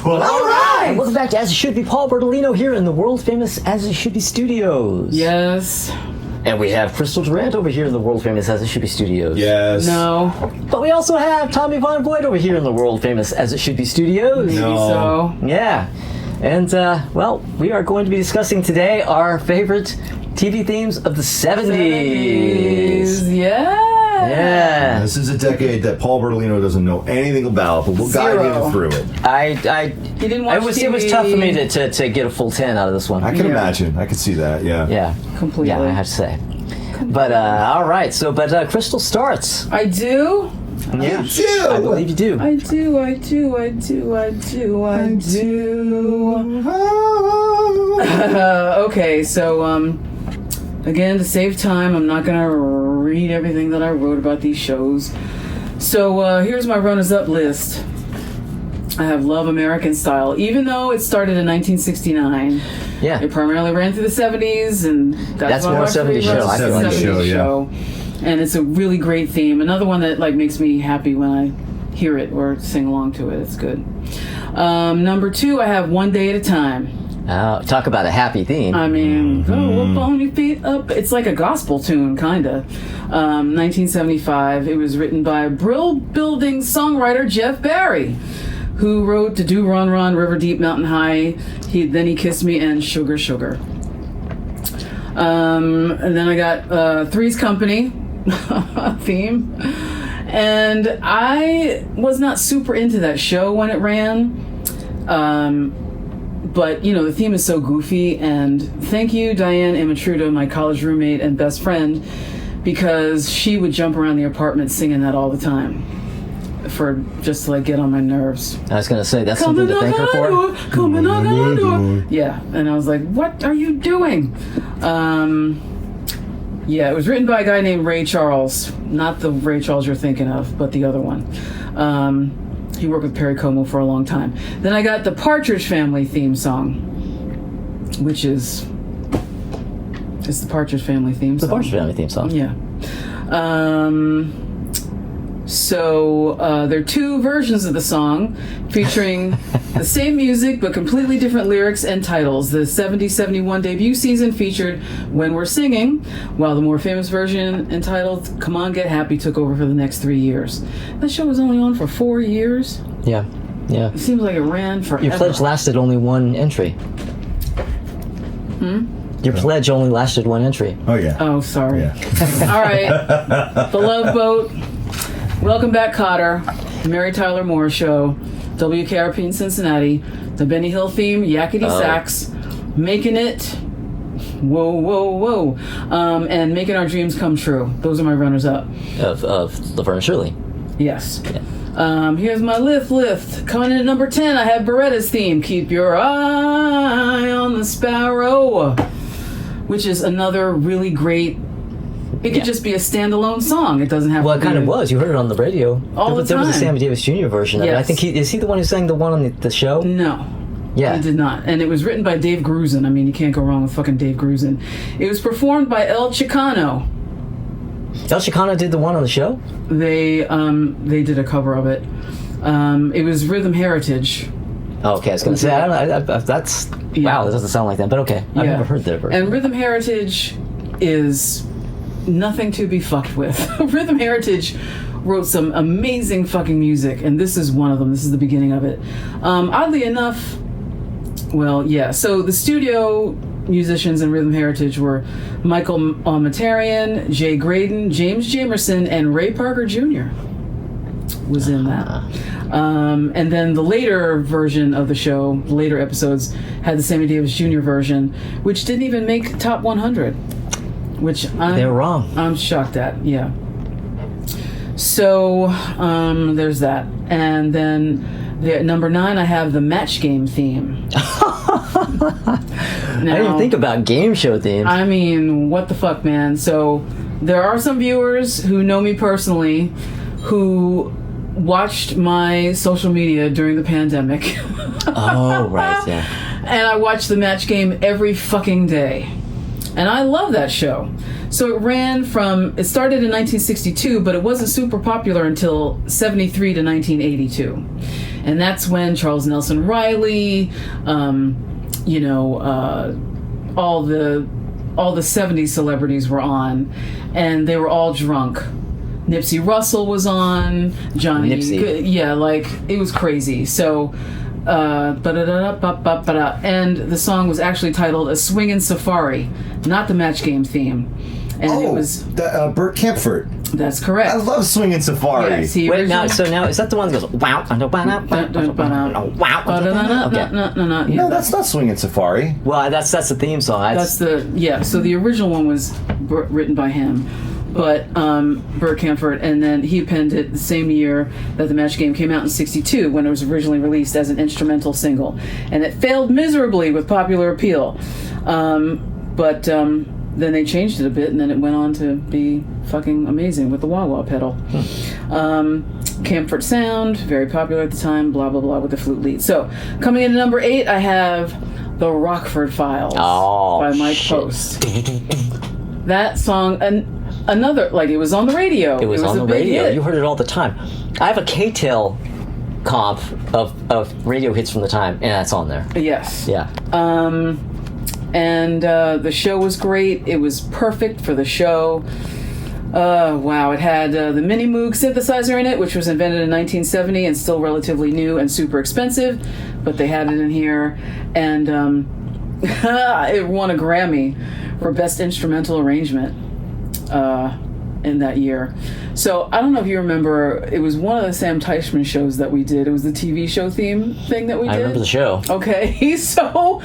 Well, all right. Welcome back to As It Should Be. Paul Bertolino here in the world famous As It Should Be Studios. Yes. And we have Crystal Durant over here in the world famous As It Should Be Studios. Yes. No. But we also have Tommy Von Voigt over here in the world famous As It Should Be Studios. Maybe No. so. Yeah. And, well, we are going to be discussing today our favorite TV themes of the 70s. Yeah. Yeah. This is a decade that Paul Bertolino doesn't know anything about, but we'll guide Zero. him through it. He didn't watch it was TV. tough for me to get a full 10 out of this one. I can Yeah. imagine. I can see that, yeah. Yeah. Completely. Yeah, I have to say. But, all right. So, Crystal starts. I do. Yeah. You do. I believe you do. I do. Okay, so again, to save time, I'm not gonna read everything that I wrote about these shows. So here's my runners-up list. I have Love American Style, even though it started in 1969. Yeah. It primarily ran through the 70s, and That's why more I 70s show, I feel like. 70s Show, yeah. show. And it's a really great theme. Another one that like makes me happy when I hear it or sing along to it. It's good. Number 2, I have One Day at a Time. Talk about a happy theme. I mean, go up on your feet up. It's like a gospel tune, kind of. 1975. It was written by Brill Building songwriter Jeff Barry, who wrote To Do Run Run, River Deep, Mountain High, Then He Kissed Me, and Sugar Sugar. And then I got Three's Company theme. And I was not super into that show when it ran. But, you know, the theme is so goofy. And thank you, Diane Imatruda, my college roommate and best friend, because she would jump around the apartment singing that all the time. For just to like get on my nerves. I was going to say, that's something to thank her for. Come and knock on our door. Yeah, and I was like, what are you doing? Yeah, it was written by a guy named Ray Charles. Not the Ray Charles you're thinking of, but the other one. He worked with Perry Como for a long time. Then I got the Partridge Family theme song, which is... It's the Partridge Family theme song. The Partridge Family theme song. Yeah. So there are 2 versions of the song featuring the same music but completely different lyrics and titles. The 70-71 debut season featured When We're Singing, while the more famous version entitled Come On Get Happy took over for the next 3 years. That show was only on for 4 years. Yeah. Yeah. It seems like it ran forever. Your pledge lasted only 1 entry. Your pledge only lasted 1 entry. Oh, yeah. Oh, sorry. Yeah. All right. The Love Boat. Welcome Back, Kotter. The Mary Tyler Moore Show. WKRP in Cincinnati. The Benny Hill theme. Yakety Sax. Making It. Whoa, whoa, whoa. And Making Our Dreams Come True. Those are my runners-up. Of Laverne and Shirley. Yes. Here's my lift. Coming in at number 10, I have Beretta's theme. Keep your eye on the sparrow. Which is another really great... It could just be a standalone song. It doesn't have Well, to it be... kind of was. You heard it on the radio. All the There was a time. Sammy Davis Jr. version of it. I Yes. think is he the one who sang the one on the show? No. Yeah. It did not. And it was written by Dave Grusin. I mean, you can't go wrong with fucking Dave Grusin. It was performed by El Chicano. El Chicano did the one on the show? They did a cover of it. It was Rhythm Heritage. Oh, okay. I was going to say, I don't know. That's... Yeah. Wow, that doesn't sound like that. But okay. I've never heard that version. And Rhythm Heritage is nothing to be fucked with. Rhythm Heritage wrote some amazing fucking music, and this is one of them. This is the beginning of it. Oddly enough, well, yeah. So the studio musicians in Rhythm Heritage were Michael Matarian, Jay Graydon, James Jamerson, and Ray Parker Jr. was in that. And then the later version of the show, the later episodes, had the Sammy Davis Jr. version, which didn't even make top 100. Which They're wrong. I'm shocked at, yeah. So, there's that. And then number 9, I have the Match Game theme. I didn't even think about game show themes. I mean, what the fuck, man? So, there are some viewers who know me personally who watched my social media during the pandemic. Oh, right, yeah. And I watched the Match Game every fucking day. And I love that show. So it started in 1962, but it wasn't super popular until 73 to 1982. and that's when Charles Nelson Riley, all the 70s celebrities were on, and they were all drunk. Nipsey Russell was on, Johnny. Nipsey. Yeah, like, it was crazy. So, and the song was actually titled "A Swingin' Safari," not the Match Game theme. And it was Burt Kaempfert. that's correct. I love Swingin' Safari. Yes, he Wait, now originally- is that the one that goes wow? Okay. No, that's not Swingin' Safari. Well, that's the theme song. That's so the original one was written by him, but Burt Kaempfert, and then he penned it the same year that the Match Game came out in '62, when it was originally released as an instrumental single, and it failed miserably with popular appeal. Then they changed it a bit, and then it went on to be fucking amazing with the wah-wah pedal. Kaempfert sound, very popular at the time, blah, blah, blah, with the flute lead. So, coming in at number 8, I have The Rockford Files by Mike Post. That song, another, like, it was on the radio. It was on a the big radio. hit. You heard it all the time. I have a K-Tail comp of radio hits from the time, and that's on there. Yes. Yeah. And the show was great. It was perfect for the show. Wow, it had the Mini Moog synthesizer in it, which was invented in 1970 and still relatively new and super expensive, but they had it in here. And it won a Grammy for Best Instrumental Arrangement in that year. So I don't know if you remember, it was one of the Sam Teichman shows that we did. It was the TV show theme thing that we did. I remember the show. Okay, so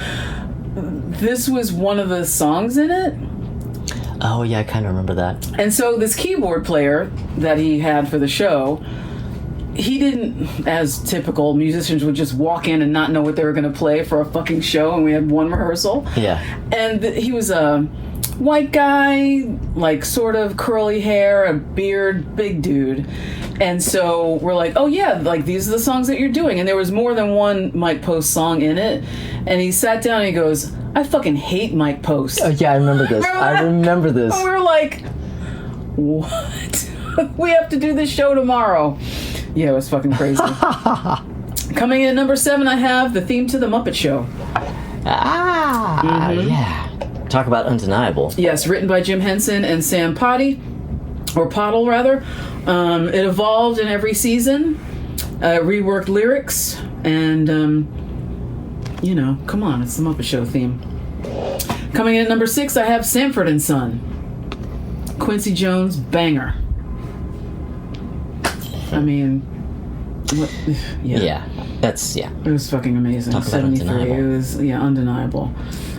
this was one of the songs in it. Oh, yeah, I kind of remember that. And so this keyboard player that he had for the show, he didn't, as typical musicians would just walk in and not know what they were going to play for a fucking show, and we had one rehearsal. Yeah. And he was a white guy, like sort of curly hair, a beard, big dude. And so we're like, oh yeah, like these are the songs that you're doing. And there was more than one Mike Post song in it. And he sat down and he goes, I fucking hate Mike Post. Oh, yeah, I remember this. I remember this. And we were like, what? We have to do this show tomorrow. Yeah, it was fucking crazy. Coming in at number 7, I have the theme to The Muppet Show. Yeah. Talk about undeniable. Yes, written by Jim Henson and Sam Potty, or Pottle rather. It evolved in every season, reworked lyrics, and come on, it's the Muppet Show theme. Coming in at number 6, I have Sanford and Son. Quincy Jones, banger. I mean, what? Yeah. That's, yeah. It was fucking amazing. Talk about 73. undeniable. It was, undeniable.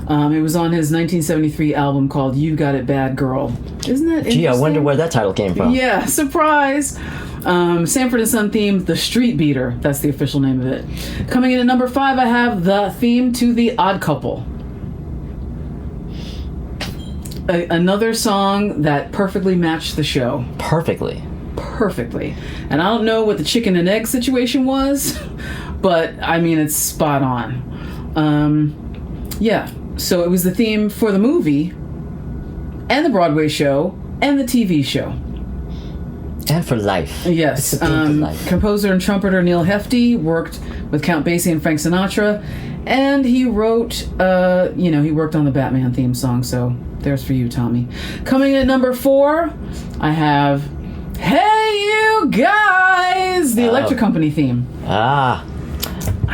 It was on his 1973 album called You Got It Bad Girl. Isn't that interesting? Gee, I wonder where that title came from. Yeah, surprise. Sanford and Son theme, The Street Beater. That's the official name of it. Coming in at number 5, I have the theme to The Odd Couple. Another song that perfectly matched the show. Perfectly. And I don't know what the chicken and egg situation was, but I mean, it's spot on. Yeah, so it was the theme for the movie and the Broadway show and the TV show. And for life. Yes. It's a theme for life. Composer and trumpeter Neil Hefti worked with Count Basie and Frank Sinatra, and he wrote, he worked on the Batman theme song, so there's for you, Tommy. Coming in at number 4, I have Hey You Guys, the Electric Company theme. I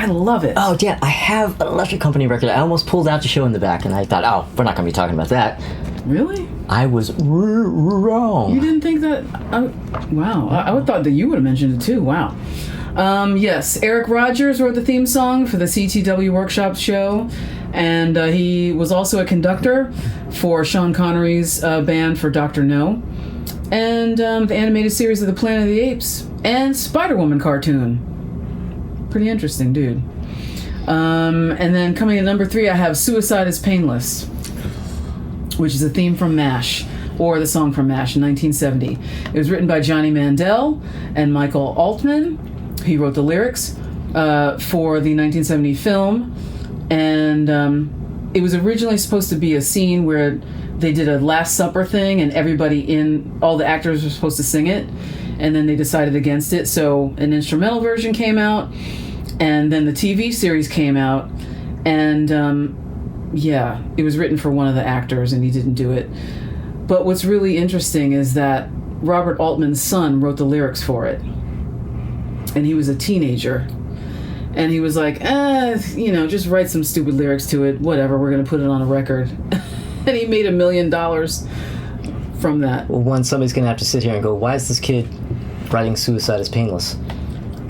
love it. Oh, yeah, I have an Electric Company record. I almost pulled out the show in the back, and I thought, we're not going to be talking about that. Really? I was wrong. You didn't think that? Wow. I would thought that you would have mentioned it too. Wow. Yes, Eric Rogers wrote the theme song for the CTW Workshop show, and he was also a conductor for Sean Connery's band for Dr. No, and the animated series of the Planet of the Apes, and Spider-Woman cartoon. Pretty interesting, dude. And then coming at number 3, I have Suicide is Painless, which is a theme from MASH, or the song from MASH in 1970. It was written by Johnny Mandel and Michael Altman. He wrote the lyrics for the 1970 film, and it was originally supposed to be a scene where they did a Last Supper thing, and all the actors were supposed to sing it, and then they decided against it, so an instrumental version came out, And then the TV series came out, and it was written for one of the actors, and he didn't do it. But what's really interesting is that Robert Altman's son wrote the lyrics for it, and he was a teenager. And he was like, just write some stupid lyrics to it. Whatever, we're going to put it on a record. And he made $1 million from that. Well, one, somebody's going to have to sit here and go, why is this kid writing Suicide is Painless?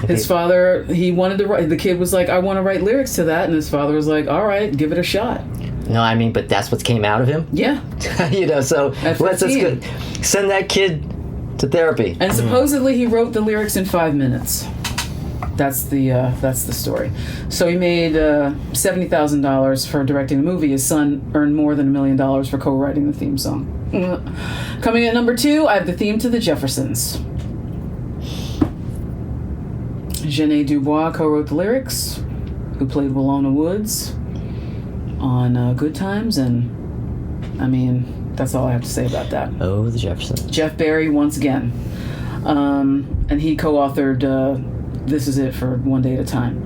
His father, he wanted to write. The kid was like, I want to write lyrics to that. And his father was like, all right, give it a shot. No, I mean, but that's what came out of him? Yeah. So At let's 15. send that kid to therapy. And supposedly he wrote the lyrics in 5 minutes. That's the story. So he made $70,000 for directing the movie. His son earned more than $1 million for co-writing the theme song. Coming in at number 2, I have the theme to The Jeffersons. Janae Dubois co-wrote the lyrics, who played Willona Woods on Good Times, and I mean, that's all I have to say about that. Oh, The Jeffersons. Jeff Barry once again. And he co-authored This Is It for One Day at a Time.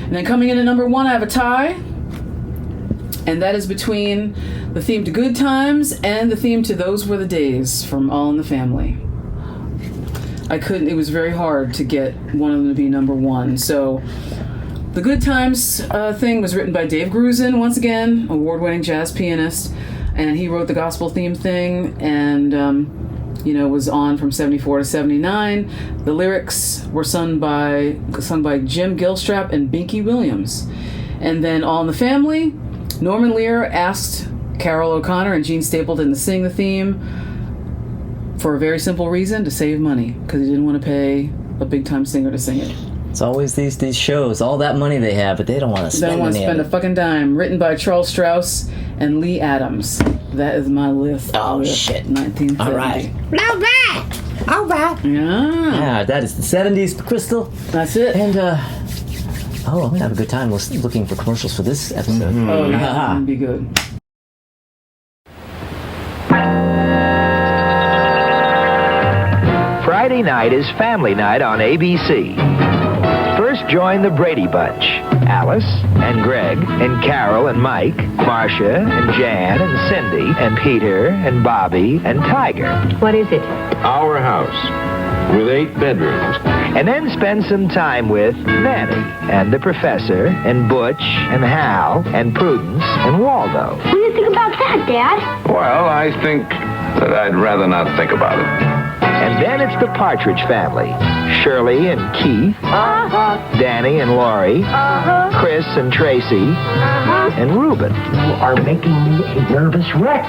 And then coming in at number 1, I have a tie. And that is between the theme to Good Times and the theme to Those Were the Days from All in the Family. It was very hard to get one of them to be number 1. So the Good Times thing was written by Dave Grusin, once again, award-winning jazz pianist. And he wrote the gospel theme thing, and was on from 74 to 79. The lyrics were sung by Jim Gilstrap and Binky Williams. And then All in the Family, Norman Lear asked Carol O'Connor and Gene Stapleton to sing the theme for a very simple reason: to save money, because he didn't want to pay a big-time singer to sing it. It's always these shows, all that money they have, but they don't want to spend They don't want to any spend of a it. fucking dime. Written by Charles Strauss and Lee Adams. That is my list. Oh, shit. 1970. All right. All right. Yeah, Yeah, that is the 70s, Crystal. that's it. And, I'm going to have a good time looking for commercials for this episode. Oh, yeah, that'd be good. Friday night is family night on ABC. First join the Brady Bunch. Alice and Greg and Carol and Mike, Marcia and Jan and Cindy and Peter and Bobby and Tiger. What is it? Our house with 8 bedrooms. And then spend some time with Nanny and the Professor and Butch and Hal and Prudence and Waldo. What do you think about that, Dad? Well, I think that I'd rather not think about it. And then it's the Partridge Family. Shirley and Keith, Danny and Laurie, Chris and Tracy, and Reuben. You are making me a nervous wreck.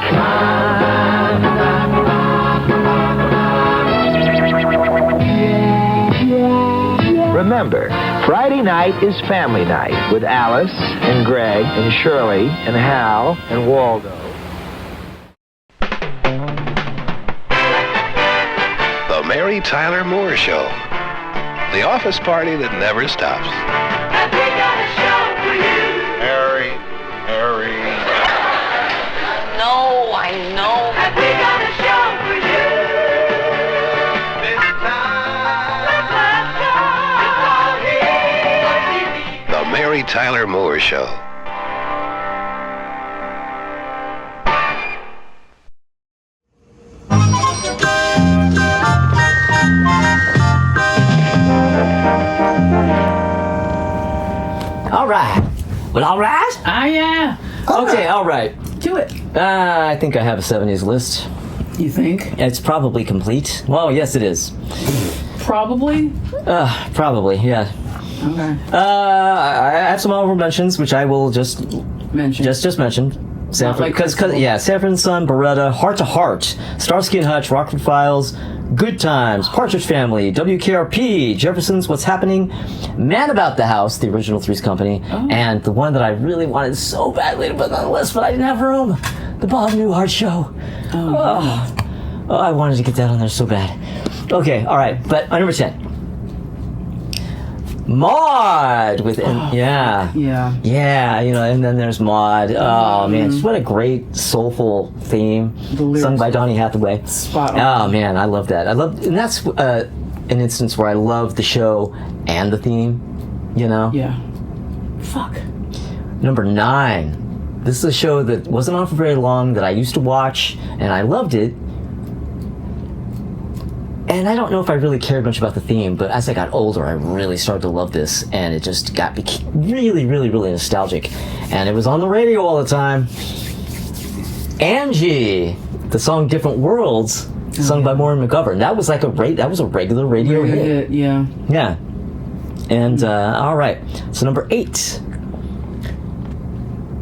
Remember, Friday night is family night with Alice and Greg and Shirley and Hal and Waldo. The Mary Tyler Moore Show. The office party that never stops. Harry. No, I know. The Mary Tyler Moore Show. All right. Well, all right? Yeah. Okay, all right. Do it. I think I have a 70s list. You think? It's probably complete. Well, yes, it is. Probably. Probably, yeah. Okay. I have some honorable mentions, which I will just Mention. mention. Sanford, like because Crystal. Sanford and Son, Beretta, Heart to Heart, Starsky and Hutch, Rockford Files, Good Times, Partridge Family, WKRP, Jefferson's What's Happening, Man About the House, the original Three's Company, and the one that I really wanted so badly to put on the list, but I didn't have room, the Bob Newhart Show. Oh, I wanted to get that on there so bad. Okay, all right, but number 10. Maud with Yeah. and then there's Maud. Oh man, what a great soulful theme lyrics sung by are Donny Hathaway. spot on. Oh man, I love that. And that's an instance where I love the show and the theme You know? Yeah. Fuck. Number 9. This is a show that wasn't on for very long that I used to watch, and I loved it. And I don't know if I really cared much about the theme, but as I got older, I really started to love this, and it just became really, really, really nostalgic. And it was on the radio all the time. Angie, the song "Different Worlds," sung by Maureen McGovern. That was like a regular radio hit. Yeah. Yeah. And all right, so number 8.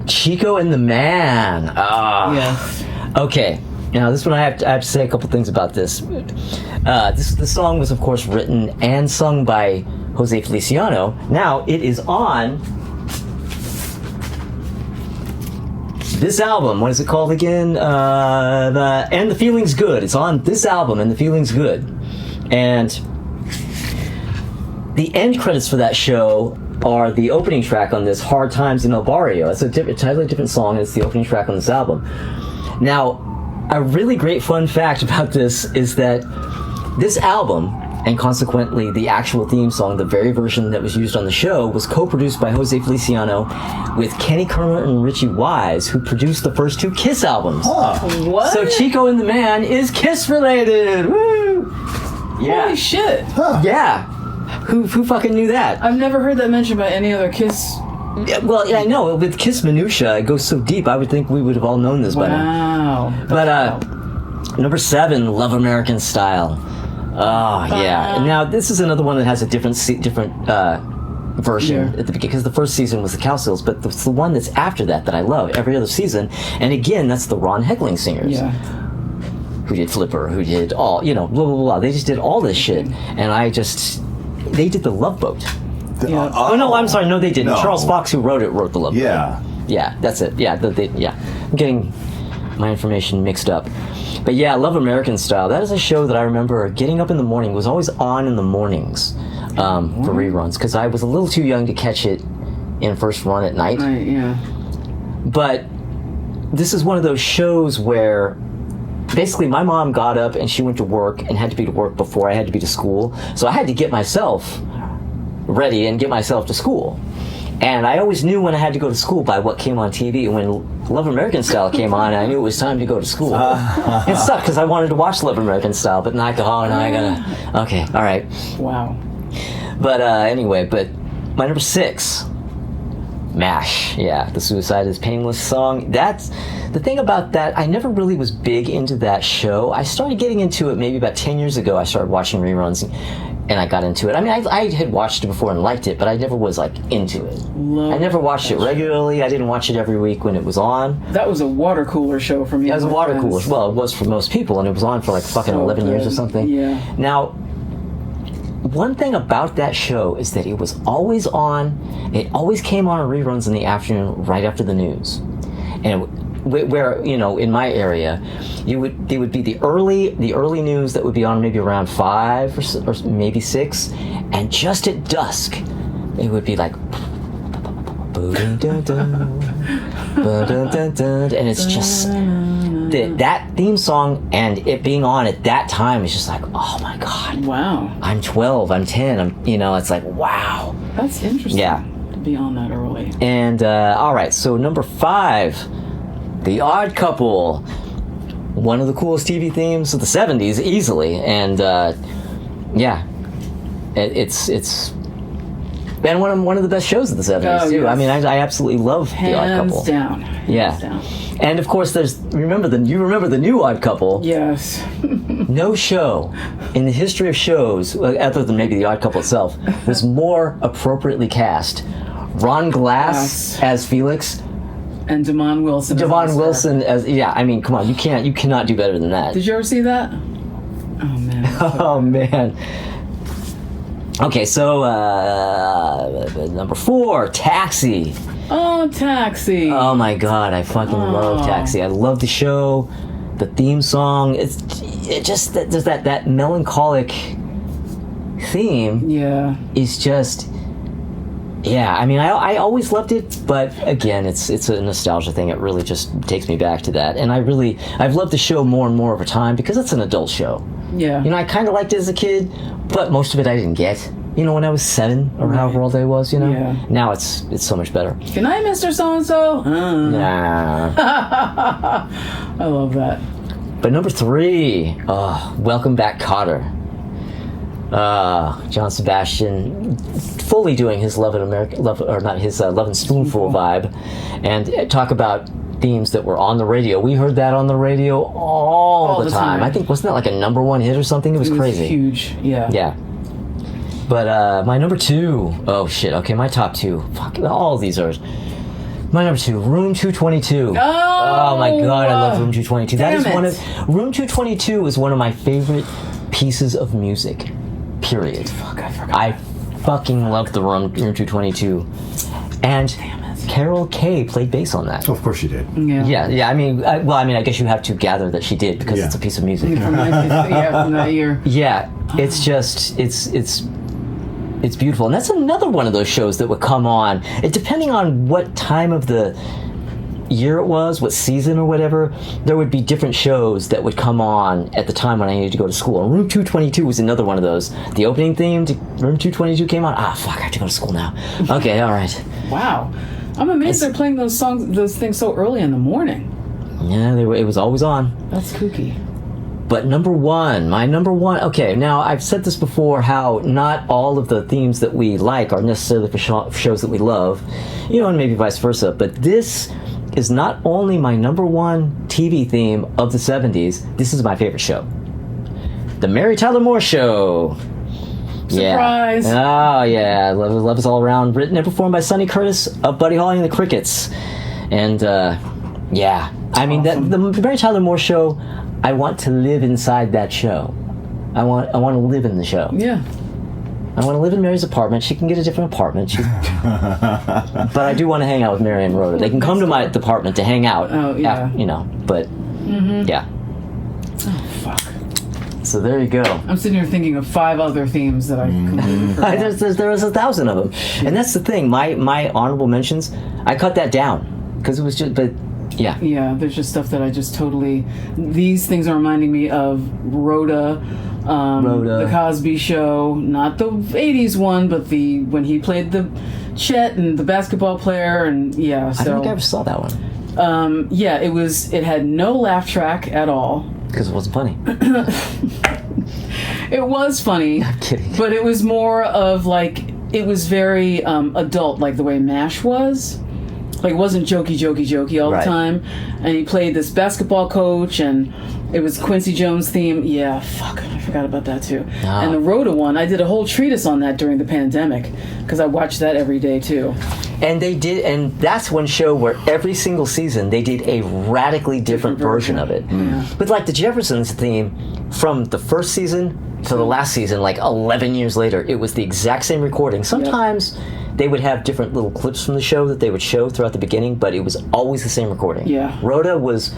Chico and the Man. Yes. Okay. Now this one I have to say a couple things about this. The song was of course written and sung by Jose Feliciano. Now it is on this album. What is it called again? And the Feeling's Good. It's on this album, And the Feeling's Good. And the end credits for that show are the opening track on this, Hard Times in El Barrio. It's a totally different song, and it's the opening track on this album. Now, a really great fun fact about this is that this album, and consequently the actual theme song, the very version that was used on the show, was co-produced by Jose Feliciano with Kenny Kerner and Richie Wise, who produced the first 2 Kiss albums. What? So Chico and the Man is Kiss related. Woo! Yeah. Holy shit. Yeah. Who fucking knew that? I've never heard that mentioned by any other Kiss. Yeah, well, yeah, I know. With Kiss minutia, it goes so deep. I would think we would have all known this by now. Wow. But number 7, Love American Style. Oh yeah. And now this is another one that has a different version at the beginning, because the first season was the Cowsills, but it's the one that's after that I love every other season. And again, that's the Ron Heckling Singers. Yeah. Who did Flipper? Who did all? Blah blah blah. They just did all this shit, and they did the Love Boat. Yeah. Oh no, I'm sorry. No, they didn't. No. Charles Fox, who wrote the Love Boat. Yeah. Yeah, that's it. Yeah, I'm getting my information mixed up. But yeah, Love American Style. That is a show that I remember getting up in the morning. It was always on in the mornings for reruns, because I was a little too young to catch it in first run at night. Right, yeah. But this is one of those shows where basically my mom got up and she went to work and had to be to work before I had to be to school. So I had to get myself ready and get myself to school. And I always knew when I had to go to school by what came on TV. When Love American Style came on, I knew it was time to go to school. It sucked because I wanted to watch Love American Style, but now I gotta. Okay, all right. Wow. But anyway, my number 6, MASH. Yeah, the Suicide is Painless song. That's the thing about that. I never really was big into that show. I started getting into it maybe about 10 years ago. I started watching reruns. And I got into it. I mean, I had watched it before and liked it, but I never was, like, into it. I never watched it regularly. I didn't watch it every week when it was on. That was a water cooler show for me. It was a water cooler. Well, it was for most people, and it was on for, like, fucking 11 years or something. Yeah. Now, one thing about that show is that it was always on. It always came on reruns in the afternoon, right after the news. And where in my area, they would be the early news that would be on maybe around 5 or maybe 6, and just at dusk it would be like and it's just that theme song, and it being on at that time is just like, oh my god, wow, I'm 12, I'm 10, it's like, wow, that's interesting. Yeah, to be on that early. And all right, so number 5, The Odd Couple, one of the coolest TV themes of the 70s, easily. And it's been one of the best shows of the 70s too. Yes. I mean, I absolutely love The Odd Couple. Hands down. And of course, you remember the new Odd Couple. Yes. No show in the history of shows, other than maybe The Odd Couple itself, was more appropriately cast. Ron Glass as Felix. And Devon Wilson. Devon Wilson as I mean, come on, you cannot do better than that. Did you ever see that? Oh man. Oh man. Okay, so number 4, Taxi. Oh, Taxi. Oh my god, I fucking love Taxi. I love the show, the theme song. It just there's that melancholic theme. Yeah. Is just. Yeah, I mean, I always loved it, but again, it's a nostalgia thing. It really just takes me back to that, and I've loved the show more and more over time because it's an adult show. Yeah. I kind of liked it as a kid, but most of it I didn't get. you know, when I was 7 or however old I was, you know. Yeah. Now it's so much better. Good night, Mr. So-and-so. Nah. I love that. But number 3, Welcome Back, Kotter. John Sebastian fully doing his Love and Spoonful vibe, and talk about themes that were on the radio. We heard that on the radio all the time. I think, wasn't that like a number 1 hit or something? It was crazy. Huge, yeah. Yeah. But my number 2, oh shit, okay, my top 2. Fuck, all of these are. My number 2, Room 222. Oh my god, I love Room 222. That is Room 222 is one of my favorite pieces of music. Period. Fuck, I forgot. I fucking love the Room 222. And Carol Kay played bass on that. Oh, of course she did. Yeah. I mean, I guess you have to gather that she did because it's a piece of music. From that year. Yeah, it's just it's beautiful, and that's another one of those shows that would come on. It depending on what time of the year it was, what season or whatever, there would be different shows that would come on at the time when I needed to go to school. And Room 222 was another one of those. The opening theme to Room 222 came on. Fuck, I have to go to school now. Okay, all right. Wow, I'm amazed they're playing those things so early in the morning. Yeah, it was always on. That's kooky. But my number one, okay, now I've said this before, how not all of the themes that we like are necessarily for shows that we love, you know, and maybe vice versa, but this is not only my number 1 TV theme of the 70s, this is my favorite show. The Mary Tyler Moore Show. Surprise! Yeah. Oh, yeah, Love Is All Around, written and performed by Sonny Curtis of Buddy Holly and the Crickets. And, yeah, I mean, awesome. the Mary Tyler Moore Show, I want to live inside that show. I want to live in the show. Yeah. I want to live in Mary's apartment. She can get a different apartment. But I do want to hang out with Mary and Rhoda. They can come to my apartment to hang out. Oh, yeah. You know, but yeah. Oh, fuck. So there you go. I'm sitting here thinking of 5 other themes that I completely forgot. There was 1,000 of them, and that's the thing. My honorable mentions, I cut that down because it was just, but. Yeah. Yeah, there's just stuff that I just totally... These things are reminding me of Rhoda, The Cosby Show, not the 80s one, but when he played the Chet and the basketball player, and yeah, so... I don't think I ever saw that one. Yeah, it had no laugh track at all. Because it wasn't funny. It was funny. I'm kidding. But it was more of like... It was very adult, like the way MASH was. Like, it wasn't jokey all the time. And he played this basketball coach, and it was Quincy Jones theme. Yeah, fuck, I forgot about that too. Ah. And the Rhoda one, I did a whole treatise on that during the pandemic, because I watched that every day too. And they did, and that's one show where every single season they did a radically different version of it. But like the Jeffersons theme, from the first season to the last season, like 11 years later, it was the exact same recording. Sometimes they would have different little clips from the show that they would show throughout the beginning, but it was always the same recording. Yeah. Rhoda was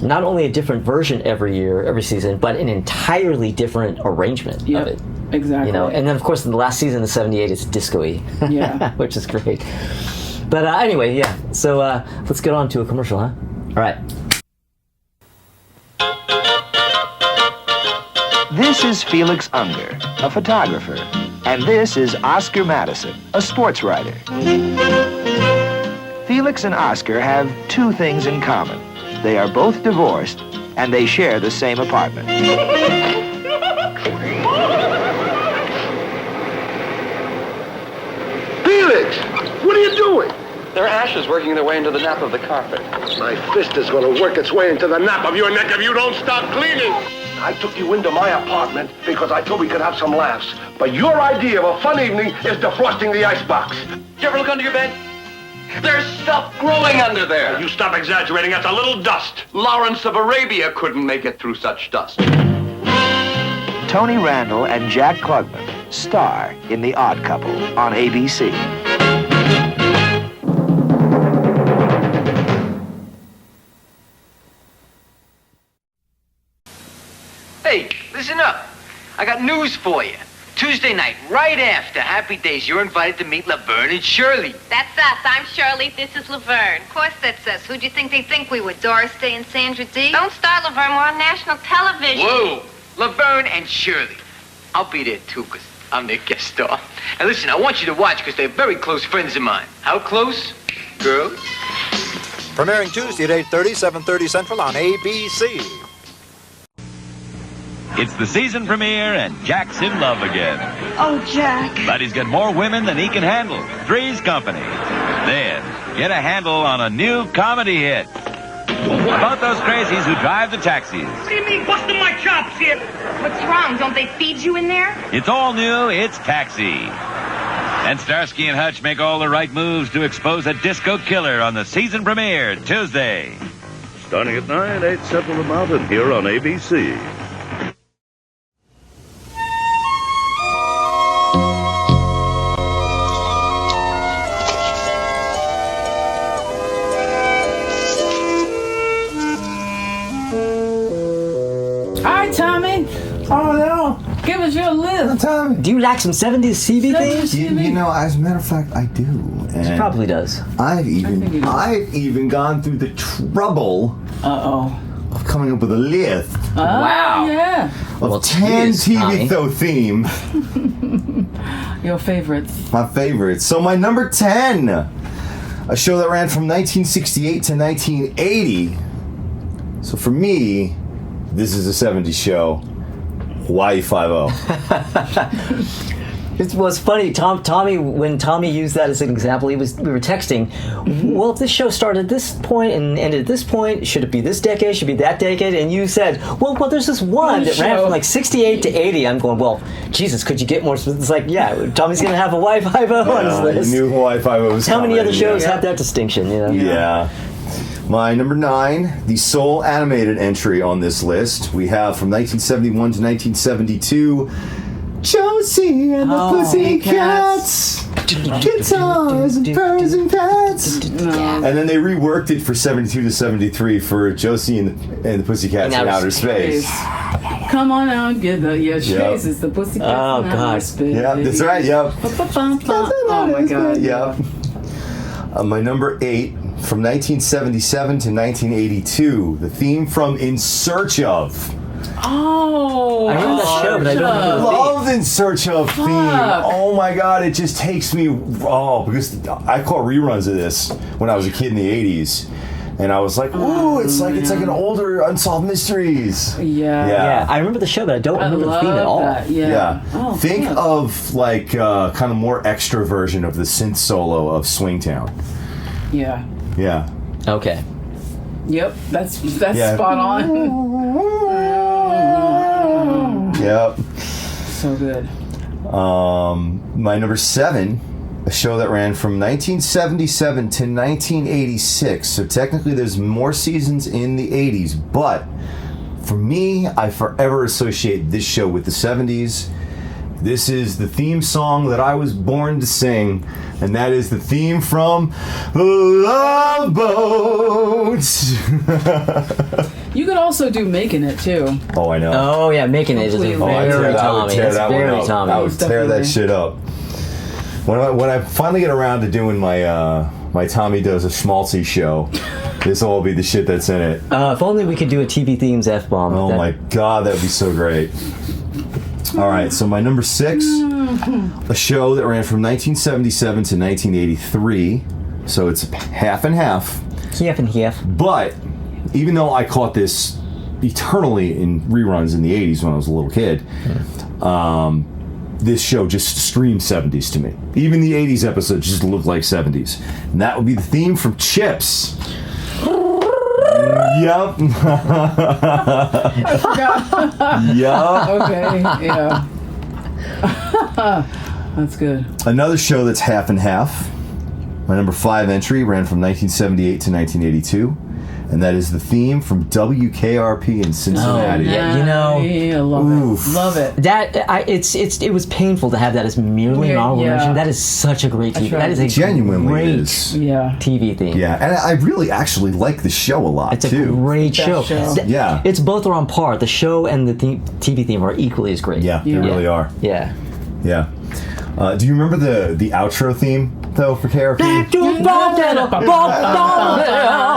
not only a different version every season, but an entirely different arrangement of it. Exactly. You know, and then of course in the last season, the '78, it's disco-y. Yeah. Which is great. But anyway, yeah. So let's get on to a commercial, huh? All right. This is Felix Unger, a photographer, and this is Oscar Madison, a sports writer. Felix and Oscar have 2 things in common. They are both divorced, and they share the same apartment. Felix, what are you doing? There are ashes working their way into the nap of the carpet. My fist is going to work its way into the nape of your neck if you don't stop cleaning. I took you into my apartment because I thought we could have some laughs. But your idea of a fun evening is defrosting the icebox. Did you ever look under your bed? There's stuff growing under there. You stop exaggerating. That's a little dust. Lawrence of Arabia couldn't make it through such dust. Tony Randall and Jack Klugman star in The Odd Couple on ABC. Hey, listen up. I got news for you. Tuesday night, right after Happy Days, you're invited to meet Laverne and Shirley. That's us. I'm Shirley. This is Laverne. Of course that's us. Who do you think they think we were? Doris Day and Sandra Dee? Don't start, Laverne. We're on national television. Whoa, Laverne and Shirley. I'll be there, too, because I'm their guest star. And listen, I want you to watch because they're very close friends of mine. How close? Girls? Premiering Tuesday at 8:30, 7:30 Central on ABC. It's the season premiere and Jack's in love again. Oh, Jack. But he's got more women than he can handle. Three's Company. Then, get a handle on a new comedy hit. About those crazies who drive the taxis. See me busting my chops here. What's wrong? Don't they feed you in there? It's all new, it's Taxi. And Starsky and Hutch make all the right moves to expose a disco killer on the season premiere Tuesday. Starting at 9, 8 Central the Mountain here on ABC. Hi, Tommy. Oh no! Give us your list. Tommy. Do you like some 70s CB themes? You know, as a matter of fact, I do. And He probably does. I've he does. even gone through the trouble of coming up with a list Wow. Yeah. of 10 geez, TV Tommy. theme. Your favorites. My favorites. So my number 10, a show that ran from 1968 to 1980. So for me, this is a 70s show. Hawaii Five-0. It was funny, Tommy. When Tommy used that as an example, we were texting. Well, if this show started at this point and ended at this point, should it be this decade? Should it be that decade? And you said, well, there's this one that ran from like 68 to 80. I'm going, well, Jesus, could you get more? It's like, yeah, Tommy's gonna have Hawaii Five-0 on his list. You knew Hawaii Five-0 was How many coming, other shows yeah. have that distinction? You know? Yeah. My number 9, the sole animated entry on this list, we have from 1971 to 1972, Josie and the Pussycats, Guitars and Birds and Pets. And then they reworked it for 72 to 73 for Josie and the Pussycats in Outer Space. Come on out and get the chase. It's the Pussycats. Oh, in outer God. space. Yeah, that's right, yep. Oh my God. Yep. My number 8, from 1977 to 1982, the theme from In Search Of. Oh, I remember that show, but I don't remember the theme. Loved In Search Of theme. Oh my God, it just takes me. Because I caught reruns of this when I was a kid in the 80s. And I was like, ooh, it's like an older Unsolved Mysteries. Yeah. I remember the show, but I don't remember the theme at all. That. Yeah. Oh, Think of like kind of more extra version of the synth solo of Swingtown. Yeah. Yeah. Okay. Yep. That's spot on. Yep. So good. My number 7, a show that ran from 1977 to 1986. So technically there's more seasons in the 80s, but for me, I forever associate this show with the 70s. This is the theme song that I was born to sing, and that is the theme from Love Boat. You could also do Making It too. Oh, I know. Oh yeah, Making It is very Tommy. It's very Tommy. I would tear that shit up. When I finally get around to doing my my Tommy Does a Schmaltzy show, this will all be the shit that's in it. If only we could do a TV themes F-bomb. Oh my God, that would be so great. All right, so my number 6, a show that ran from 1977 to 1983. So it's half and half. Half and half. But even though I caught this eternally in reruns in the 80s when I was a little kid, this show just screamed 70s to me. Even the 80s episodes just looked like 70s. And that would be the theme from Chips. Yep. I forgot. Yup. Okay. Yeah. That's good. Another show that's half and half. My number 5 entry ran from 1978 to 1982. And that is the theme from WKRP in Cincinnati. Oh, yeah, you know, I love it. Love it. That it was painful to have that as merely an honorable mention. That is such a great TV. That is a genuinely great is. TV theme. Yeah, and I really actually like the show a lot It's too. a great show. Yeah, it's both are on par. The show and the TV theme are equally as great. Yeah, they really are. Yeah. Yeah. Do you remember the outro theme though for KRP?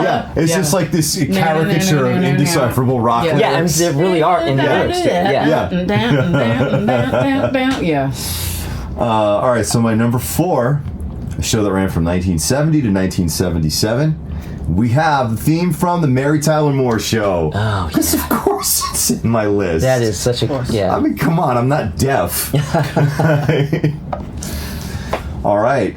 Yeah, it's just like this caricature of indecipherable rock. Yeah, and they really are in the lyrics. Yeah. Yeah. All right, so my number 4, a show that ran from 1970 to 1977. We have the theme from the Mary Tyler Moore Show. Oh, because of course it's in my list. That is such a... Yeah. I mean, come on, I'm not deaf. All right.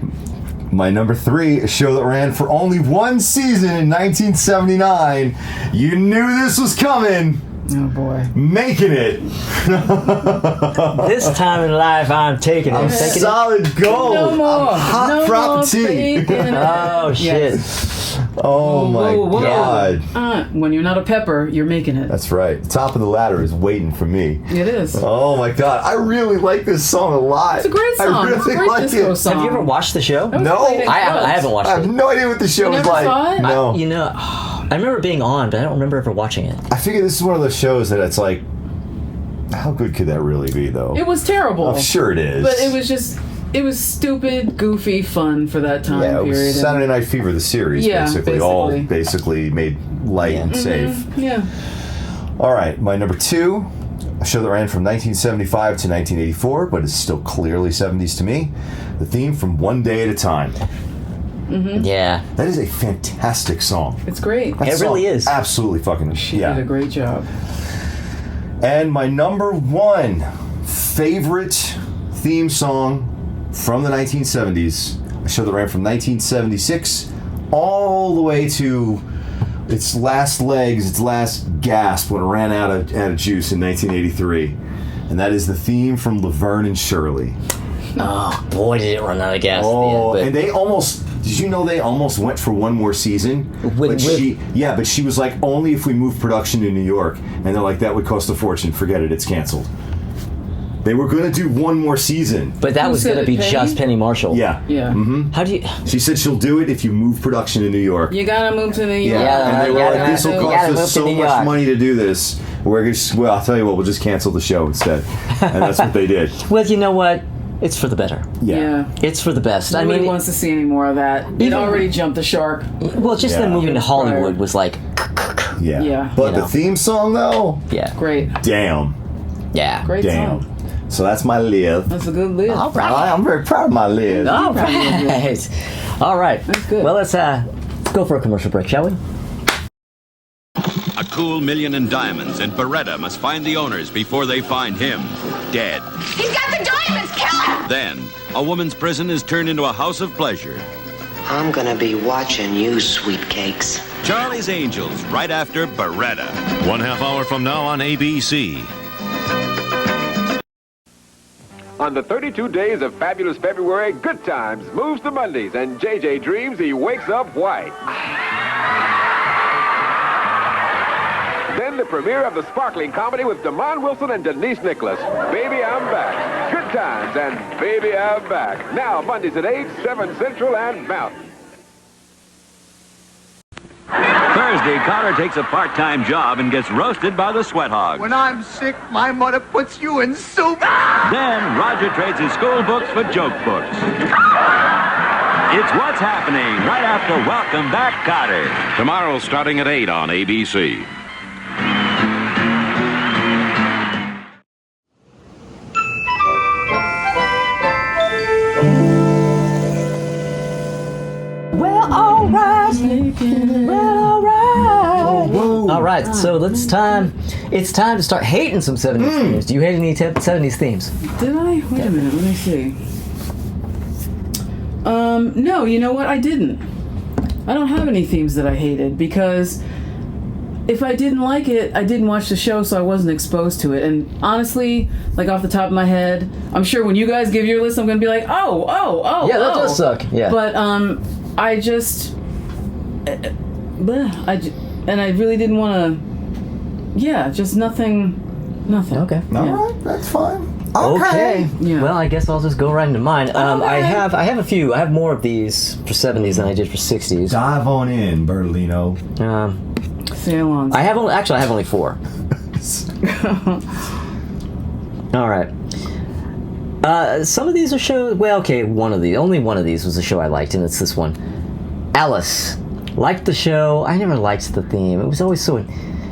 My number 3, a show that ran for only one season in 1979. You knew this was coming. Oh, boy. Making it. This time in life, I'm taking it. I'm solid gold. No more. I'm hot No proper more tea. faking it. Oh, shit. Oh, my God. When you're not a pepper, you're making it. That's right. The top of the ladder is waiting for me. It is. Oh, my God. I really like this song a lot. It's a great song. I really It's a great like disco it. song. Have you ever watched the show? No. I haven't watched I it. have no idea what the show You is never like. saw it? No. I remember it being on, but I don't remember ever watching it. I figure this is one of those shows that it's like, how good could that really be, though? It was terrible. I'm sure it is. But it was stupid, goofy fun for that time Yeah, it was period. Saturday Night Fever, the series, Yeah, basically. All basically made light and safe. Yeah. All right, my number 2, a show that ran from 1975 to 1984, but is still clearly 70s to me. The theme from One Day at a Time. Mm-hmm. Yeah. That is a fantastic song. It's great. That It really song is. Absolutely fucking, She yeah. did a great job. And my number 1 favorite theme song from the 1970s, a show that ran from 1976 all the way to its last legs, its last gasp when it ran out of juice in 1983. And that is the theme from Laverne and Shirley. Oh, boy, did it run out of gas Oh, at the end. and they almost... Did you know they almost went for one more season? But she was like, only if we move production to New York. And they're like, that would cost a fortune. Forget it. It's canceled. They were going to do one more season. But that was going to be just Penny Marshall. Yeah. Yeah. Mm-hmm. How do you... She said she'll do it if you move production to New York. You gotta move to New York. Yeah, and they were like, this will cost us so New much York. money to do this. We're just, well, I'll tell you what, we'll just cancel the show instead. And that's what they did. Well, you know what? It's for the better. Yeah. It's for the best. Nobody I mean, wants to see any more of that. It already jumped the shark. Well, just them moving to Hollywood was like... Yeah. Yeah. But You know. the theme song, though? Yeah. Great. Damn. Yeah. Great Damn. song. So that's my list. That's a good list. All right. I'm very proud of my list. All right. All right. That's good. Well, let's go for a commercial break, shall we? A cool million in diamonds, and Beretta must find the owners before they find him dead. He's got the diamonds! Kill him! Then, a woman's prison is turned into a house of pleasure. I'm gonna be watching you, sweet cakes. Charlie's Angels, right after Beretta. 1/2 hour from now on ABC. On the 32 days of fabulous February, Good Times moves to Mondays, and JJ dreams he wakes up white. Then the premiere of the sparkling comedy with Damon Wilson and Denise Nicholas, Baby I'm Back. Good Times and Baby I'm Back. Now Mondays at 8, 7 Central and Mountain. Thursday, Connor takes a part-time job and gets roasted by the Sweat Hogs. When I'm sick, my mother puts you in soup. Then Roger trades his school books for joke books. It's What's Happening right after Welcome Back, Cotter. Tomorrow starting at 8 on ABC. Well, all right. Well, all right. All right, so it's time to start hating some 70s themes. Do you hate any 70s themes? Did I? Wait a minute, let me see. No, you know what? I didn't. I don't have any themes that I hated because if I didn't like it, I didn't watch the show, so I wasn't exposed to it. And honestly, like off the top of my head, I'm sure when you guys give your list, I'm going to be like, oh. Yeah, that does suck. Yeah. But I really didn't want to. Yeah, just nothing. Okay. Yeah. All right, that's fine. Okay. Yeah. Well, I guess I'll just go right into mine. I have a few. I have more of these for 70s than I did for 60s. Dive on in, Bertolino. Sail on. I have only 4. All right. Some of these are shows. Well, okay, only one of these was a show I liked, and it's this one. Alice. Liked the show. I never liked the theme. It was always so.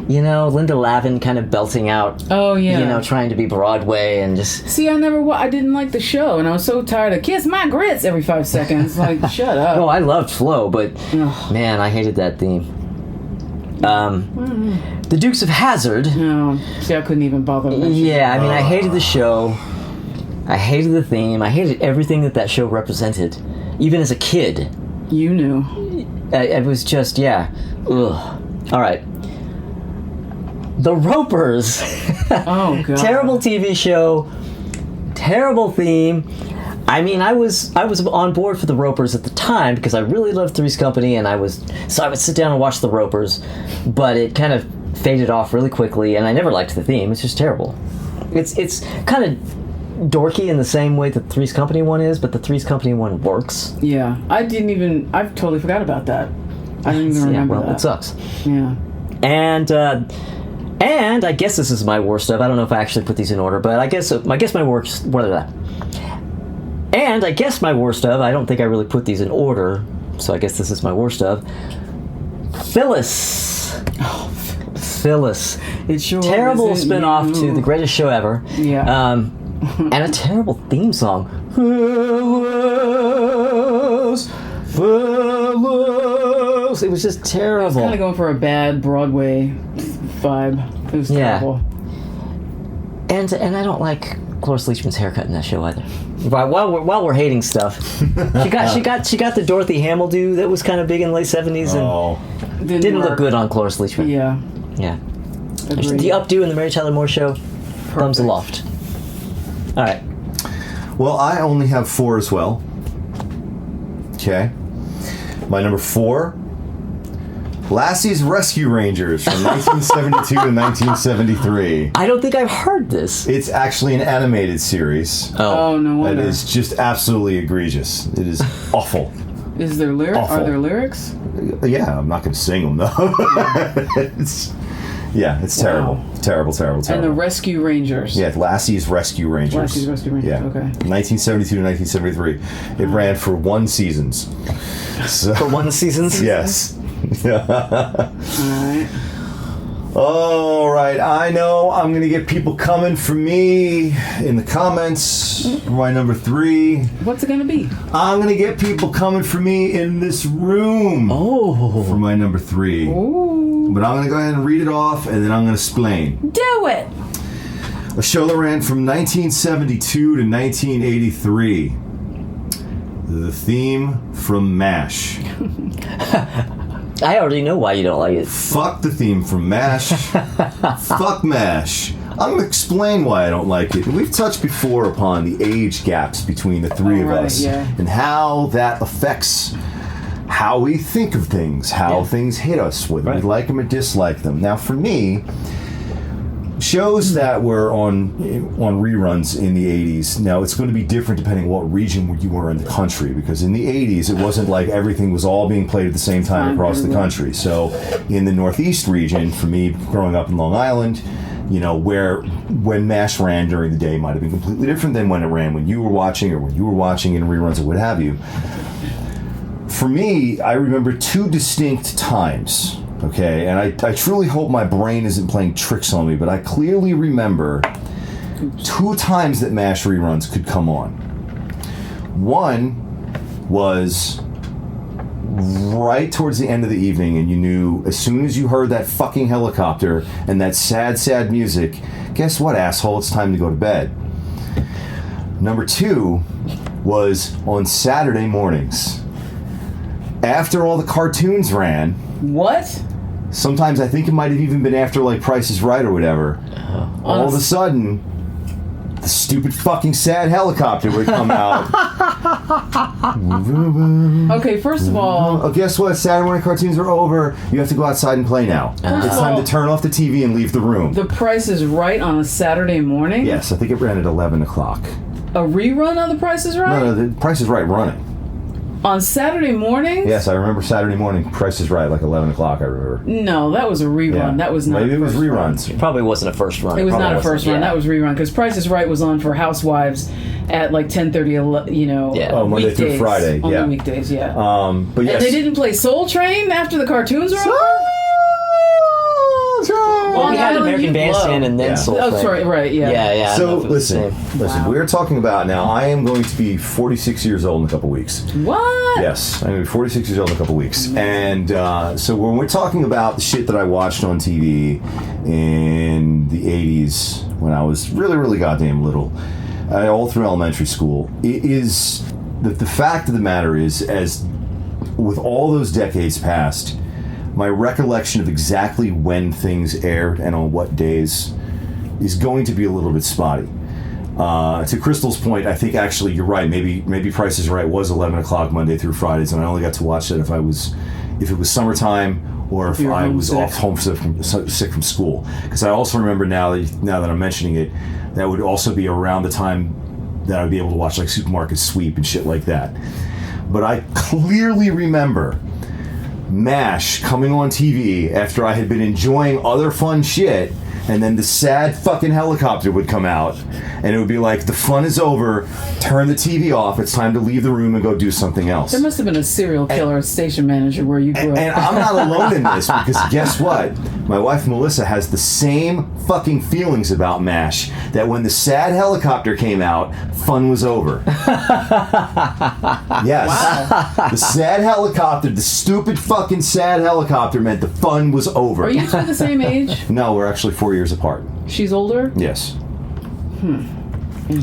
You know, Linda Lavin kind of belting out. Oh, yeah. You know, trying to be Broadway and just... See, I didn't like the show, and I was so tired of "Kiss My Grits" every 5 seconds. Like, shut up. Oh, I loved Flo, but man, I hated that theme. The Dukes of Hazzard. No, see, I couldn't even bother with that. Yeah, I mean, I hated the show. I hated the theme. I hated everything that show represented. Even as a kid. You knew. It was just, yeah. Ugh. All right. The Ropers. Oh, God. Terrible TV show. Terrible theme. I mean, I was on board for the Ropers at the time because I really loved Three's Company, and I would sit down and watch the Ropers, but it kind of faded off really quickly, and I never liked the theme. It's just terrible. It's kind of dorky in the same way that the Three's Company one is, but the Three's Company one works. Yeah, I totally forgot about that. I didn't even remember that. It sucks. Yeah. And I guess this is my worst of. I don't know if I actually put these in order, but I guess my worst. And I guess my worst of. I don't think I really put these in order, so I guess this is my worst of. Phyllis. Oh, Phyllis. It sure terrible isn't spin-off you. to The Greatest Show Ever. Yeah. And a terrible theme song. Phyllis. Phyllis. It was just terrible. Kind of going for a bad Broadway vibe. It was terrible. And I don't like Cloris Leachman's haircut in that show either. While we're hating stuff, she got the Dorothy Hamill do that was kind of big in the late 70s and didn't look good on Cloris Leachman. Yeah. Agreed. The updo in the Mary Tyler Moore Show, thumbs aloft. All right. Well, I only have 4 as well. Okay. My number 4, Lassie's Rescue Rangers from 1972 to 1973. I don't think I've heard this. It's actually an animated series. Oh, no wonder. It is just absolutely egregious. It is awful. Is there lyrics? Awful. Are there lyrics? Yeah, I'm not going to sing them though. it's terrible. Wow. Terrible. And the Rescue Rangers. Yeah, Lassie's Rescue Rangers. Lassie's Rescue Rangers, yeah. okay. 1972 to 1973. It ran for 1 seasons. So, for 1 season? Yes. Alright. All right, I know I'm going to get people coming for me in the comments for my number 3. What's it going to be? I'm going to get people coming for me in this room for my number 3. Ooh. But I'm going to go ahead and read it off, and then I'm going to explain. Do it! A show that ran from 1972 to 1983. The theme from MASH. I already know why you don't like it. Fuck the theme from MASH. Fuck MASH. I'm going to explain why I don't like it. And we've touched before upon the age gaps between the 3 of us and how that affects how we think of things, how things hit us, whether we like them or dislike them. Now, for me, shows that were on reruns in the 80s, now it's going to be different depending on what region you were in the country, because in the 80s it wasn't like everything was all being played at the same time across the country. So in the Northeast region, for me, growing up in Long Island, you know, when MASH ran during the day might have been completely different than when it ran when you were watching, or when you were watching in reruns or what have you. For me, I remember 2 distinct times. Okay, and I truly hope my brain isn't playing tricks on me, but I clearly remember 2 times that MASH reruns could come on. One was right towards the end of the evening, and you knew as soon as you heard that fucking helicopter and that sad, sad music, guess what, asshole, it's time to go to bed. Number 2 was on Saturday mornings. After all the cartoons ran. What? Sometimes I think it might have even been after, like, Price is Right or whatever. All of a sudden, the stupid fucking sad helicopter would come out. Okay, first of all... Oh, guess what? Saturday morning cartoons are over. You have to go outside and play now. It's time to turn off the TV and leave the room. The Price is Right on a Saturday morning? Yes, I think it ran at 11 o'clock. A rerun of The Price is Right? No, The Price is Right running. On Saturday mornings? Yes, I remember Saturday morning, Price is Right, like 11 o'clock, I remember. No, that was a rerun. Yeah. That was not Maybe it was reruns. It probably wasn't a first run. It was not a first run. That was rerun, because Price is Right was on for Housewives at like 10:30, you know, Monday weekdays, through Friday, on the weekdays, yeah. But yes. And they didn't play Soul Train after the cartoons were over? Well, we had American Bandstand and then Soul Oh, Train. sorry, right, yeah. Yeah. I So don't know if it was the listen. same. We're talking about now. I am going to be 46 years old in a couple weeks. What? Yes, I'm going to be 46 years old in a couple weeks. And so when we're talking about the shit that I watched on TV in the 80s when I was really, really goddamn little, all through elementary school, it is the fact of the matter is, as with all those decades past, my recollection of exactly when things aired and on what days is going to be a little bit spotty. To Crystal's point, I think actually you're right. Maybe Price is Right was 11 o'clock Monday through Fridays, and I only got to watch that if it was summertime or if I was off homesick from school. Because I also remember now that I'm mentioning it, that would also be around the time that I'd be able to watch like Supermarket Sweep and shit like that. But I clearly remember MASH coming on TV after I had been enjoying other fun shit, and then the sad fucking helicopter would come out, and it would be like, the fun is over, turn the TV off, it's time to leave the room and go do something else. There must have been a serial killer station manager where you grew up. And I'm not alone in this, because guess what? My wife Melissa has the same fucking feelings about MASH, that when the sad helicopter came out, fun was over. Yes. Wow. The sad helicopter, the stupid fucking sad helicopter meant the fun was over. Are you two the same age? No, we're actually 4 years apart. She's older? Yes.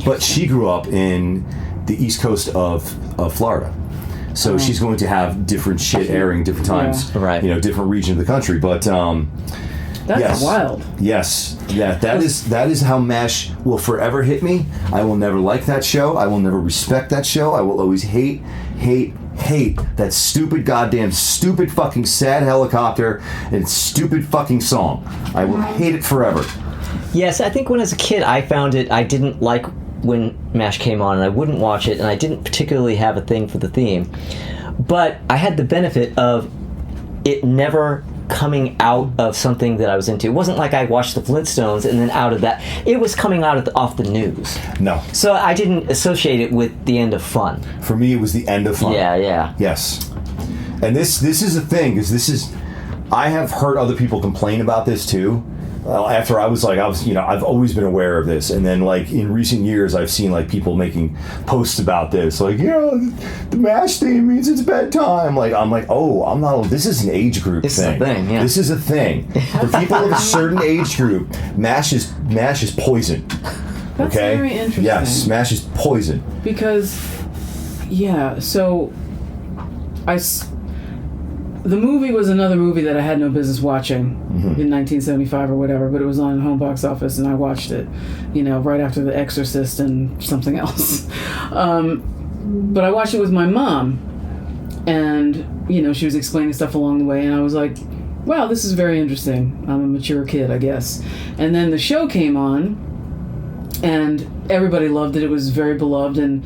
But she grew up in the east coast of Florida. So she's going to have different shit airing different times. Yeah. Right. Different region of the country. But that's yes. wild. Yes. Yeah, that is how MASH will forever hit me. I will never like that show. I will never respect that show. I will always hate that stupid fucking sad helicopter and stupid fucking song. I will hate it forever. Yes, I think when as a kid I found it, I didn't like when MASH came on, and I wouldn't watch it, and I didn't particularly have a thing for the theme. But I had the benefit of it never coming out of something that I was into. It wasn't like I watched the Flintstones and then out of that. It was coming out off the news. No. So I didn't associate it with the end of fun. For me, it was the end of fun. Yeah. Yes. And this is a thing, because I have heard other people complain about this too. After I've always been aware of this, and then like in recent years, I've seen like people making posts about this, like, the MASH theme means it's bedtime. Like I'm like, oh, I'm not. This is an age group this thing. Is a thing. Yeah. This is a thing for people of a certain age group. MASH is poison. That's okay? very interesting. Yes, MASH is poison. Because, so the movie was another movie that I had no business watching in 1975 or whatever, but it was on home box office, and I watched it, right after The Exorcist and something else. But I watched it with my mom, and, she was explaining stuff along the way, and I was like, wow, this is very interesting. I'm a mature kid, I guess. And then the show came on, and everybody loved it. It was very beloved, and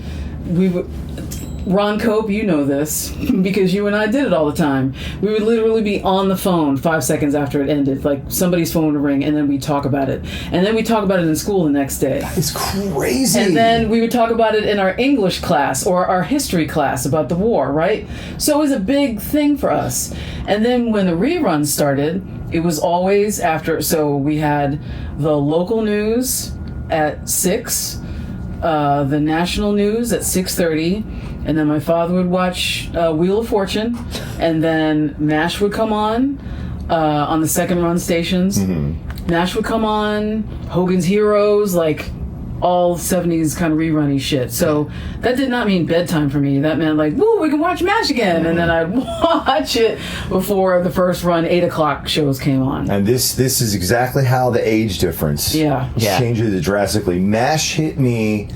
Ron Cope, you know this, because you and I did it all the time. We would literally be on the phone 5 seconds after it ended, like somebody's phone would ring, and then we'd talk about it. And then we'd talk about it in school the next day. It's crazy. And then we would talk about it in our English class or our history class about the war, right? So it was a big thing for us. And then when the reruns started, it was always after, so we had the local news at 6, the national news at 6:30, and then my father would watch Wheel of Fortune, and then MASH would come on the second run stations. MASH would come on, Hogan's Heroes, like all 70s kind of rerunny shit. So that did not mean bedtime for me. That meant like, woo, we can watch MASH again. And then I'd watch it before the first run 8 o'clock shows came on. And this is exactly how the age difference changes it drastically. MASH hit me.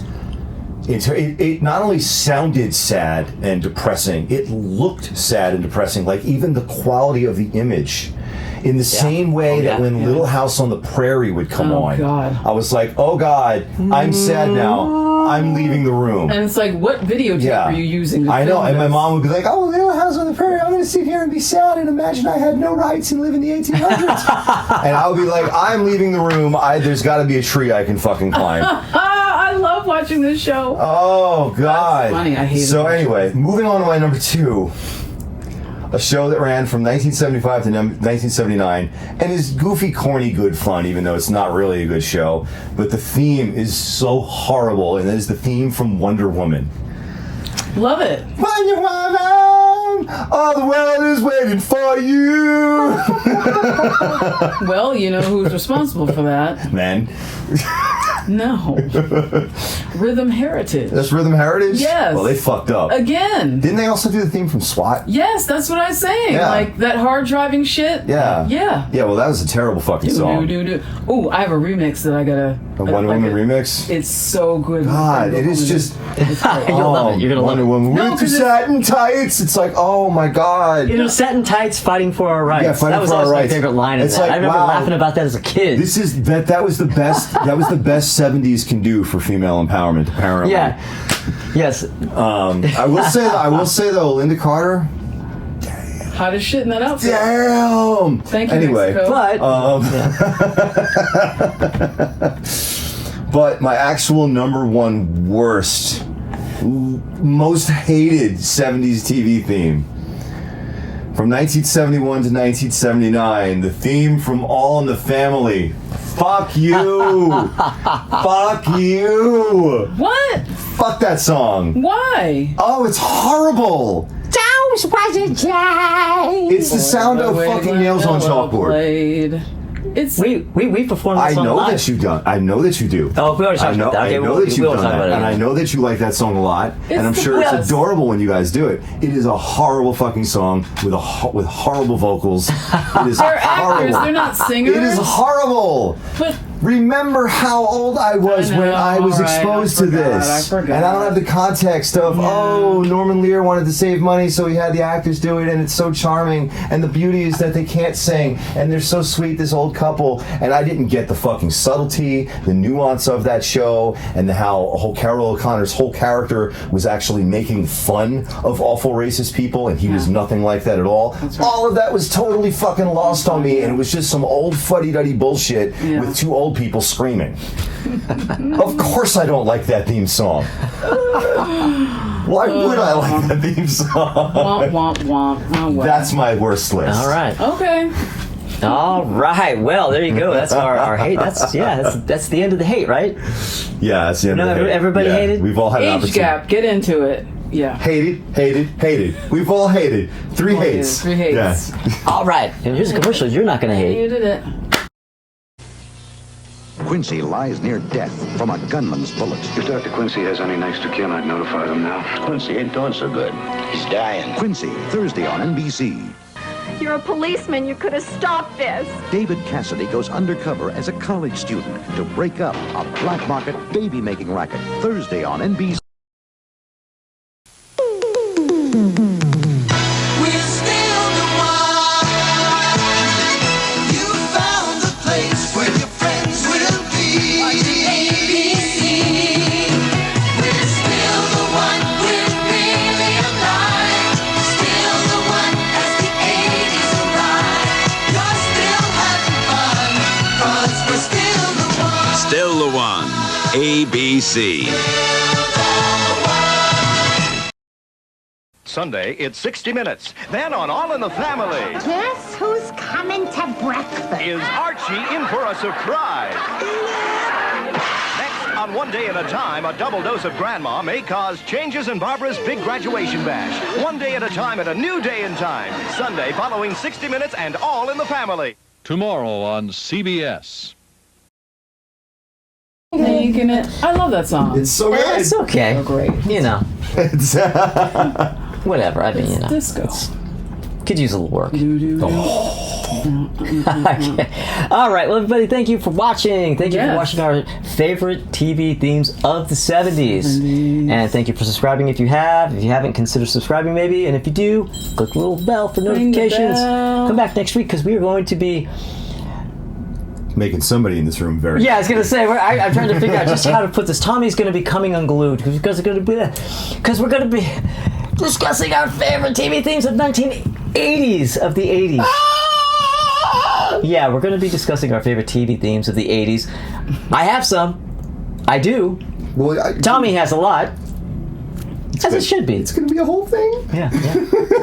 It not only sounded sad and depressing, it looked sad and depressing. Like even the quality of the image. In the same way that when Little House on the Prairie would come on, I was like, oh God, I'm sad now. I'm leaving the room. And it's like, what videotape are you using? I know, and my mom would be like, oh, Little House on the Prairie, I'm going to sit here and be sad and imagine I had no rights and live in the 1800s. And I would be like, I'm leaving the room. There's got to be a tree I can fucking climb. I love watching this show. Oh God. That's funny, I hate it. So anyway, moving on to my number 2. a show that ran from 1975 to 1979 and is goofy, corny, good fun, even though it's not really a good show. But the theme is so horrible, and that is the theme from Wonder Woman. Love it. Wonder Woman, all the world is waiting for you. Well, you know who's responsible for that? Man. No. Rhythm Heritage. That's Rhythm Heritage? Yes. Well, they fucked up. Again. Didn't they also do the theme from SWAT? Yes, that's what I was saying. Yeah. Like that hard driving shit. Yeah. Yeah. Yeah, well, that was a terrible fucking song. Oh, I have a remix that I gotta. A Wonder Woman remix? It's so good. God, it is just. You'll love it. You're gonna love Wonder it. Woman with the satin tights. It's like, oh my God. You know, satin tights, fighting for our rights. Yeah, fighting that was for our always rights. my favorite line of It's that. like, I remember wow. laughing about that as a kid. That was the best. That was the best 70s can do for female empowerment. Apparently. Yeah. Yes. I will say though, Linda Carter. Hot as shit in that outfit. Damn. Thank you, Anyway, Mexico. but my actual number one worst, most hated 70s TV theme. From 1971 to 1979, the theme from All in the Family. Fuck you! Fuck you! What? Fuck that song. Why? Oh, it's horrible. Those was a day. It's the sound of fucking nails on chalkboard. It's we performed I this song know live. that you done. I know that you do. Oh, we already talked about that. Okay, I know we'll that you've talk done about that, it and I again. know that you like that song a lot. And I'm the sure best. it's adorable when you guys do it. It is a horrible fucking song with with horrible vocals. It is They're horrible. actors, they're not singers. It is horrible. But remember how old I was I know, when I was alright, exposed I to forgot, this. I forgot. And I don't have the context of, Norman Lear wanted to save money, so he had the actors do it, and it's so charming. And the beauty is that they can't sing, and they're so sweet, this old couple. And I didn't get the fucking subtlety, the nuance of that show, and how Carol O'Connor's whole character was actually making fun of awful racist people, and he was nothing like that at all. Right. All of that was totally fucking lost on me, and it was just some old fuddy-duddy bullshit with two old people screaming. Of course I don't like that theme song. Why would I like that theme song? Womp, womp, womp. Oh, well. That's my worst list. All right. Okay. All right. Well, there you go. That's our hate. That's the end of the hate, right? Yeah, that's the end of the hate. Everybody Yeah, hated? We've all had an Age opportunity. gap. Get into it. Yeah. Hated. We've all hated. Three hates. Three hates. Yeah. All right. And here's a commercial you're not going to hate. You did it. Quincy lies near death from a gunman's bullet. If Dr. Quincy has any next to kin, I'd notify them now. Quincy ain't doing so good. He's dying. Quincy, Thursday on NBC. You're a policeman. You could have stopped this. David Cassidy goes undercover as a college student to break up a black market baby-making racket. Thursday on NBC. Still the one. ABC. Sunday, it's 60 Minutes. Then on All in the Family, Guess who's coming to breakfast? is Archie in for a surprise? Next, on One Day at a Time, a double dose of Grandma may cause changes in Barbara's big graduation bash. One day at a time at a new day and time. Sunday, following 60 Minutes and All in the Family. Tomorrow on CBS. Making it. I love that song. It's so good. It's okay. So great. You know. It's Whatever. I mean, you know. Disco. Could use a little work. All right. Well, everybody, thank you for watching. Thank you for watching our favorite TV themes of the 70s. And thank you for subscribing if you have. If you haven't, consider subscribing maybe. And if you do, click the little bell for notifications. Come back next week because we are going to be... making somebody in this room very... Yeah, I was going to say, I'm trying to figure out just how to put this. Tommy's going to be coming unglued because we're going to be discussing our favorite TV themes of 1980s of the 80s. Yeah, we're going to be discussing our favorite TV themes of the 80s. I have some. I do. Well, Tommy has a lot. As it should be. It's going to be a whole thing. Yeah.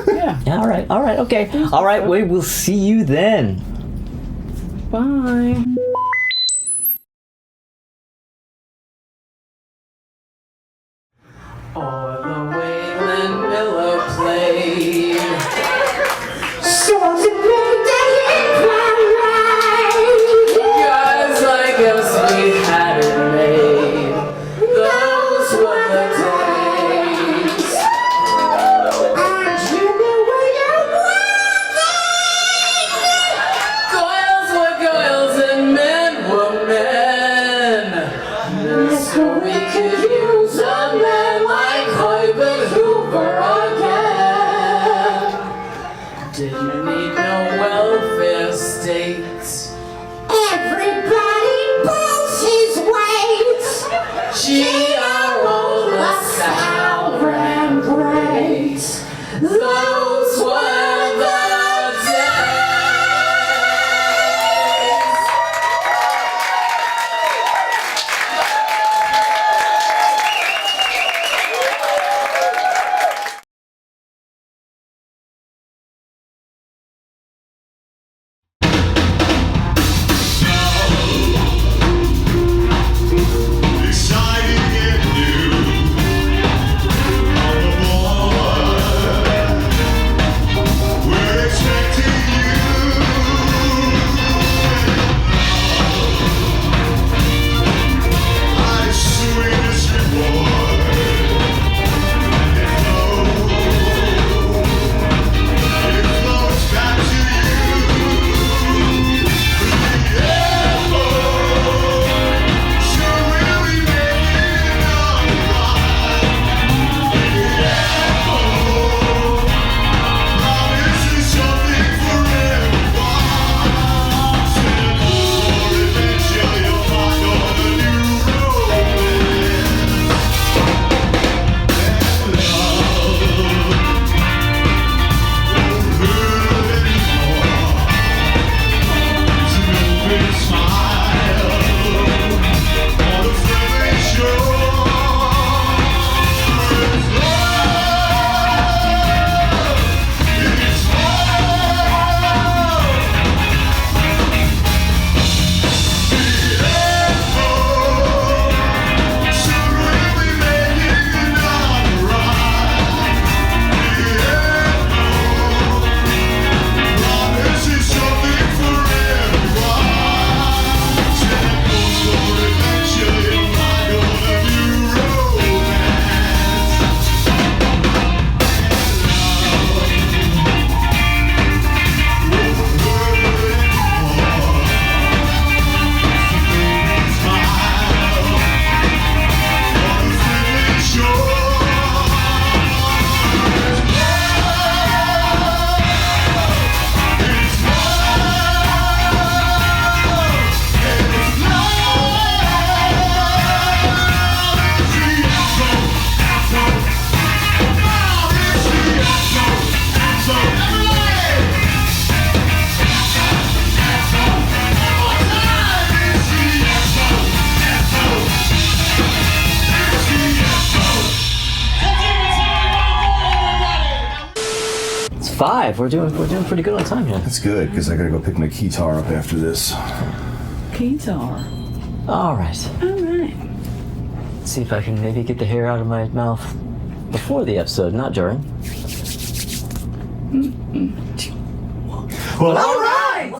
Yeah. All right. Okay. All right. We will see you then. Bye. Oh, the Waylon Miller played. So the Guys, I guess we had it made. Those were the days. Goyles were goyles and men were men. So we could use a man like Herbert Hoover again. Didn't need no welfare state. Everybody pulls his weight. G.R.O. LaSalle ran great. Those were the days. Exciting and new. On the board. We're expecting you. Life's sweetest reward. It flows back to you. The airport. Sure will we make it alright. The airport promises something for everyone. Send a for adventure, you'll find on a new romance. And love won't hurt anymore. It's an open smile on a friendly shore. It's love. Soon we'll be making it alright. The airport promises something for everyone. Send a course for adventure, you'll find on a new romance. It's 5. We're doing pretty good on time here. That's good, because I got to go pick my guitar up after this. Guitar. All right. All right. Let's see if I can maybe get the hair out of my mouth before the episode, not during. Well, all right.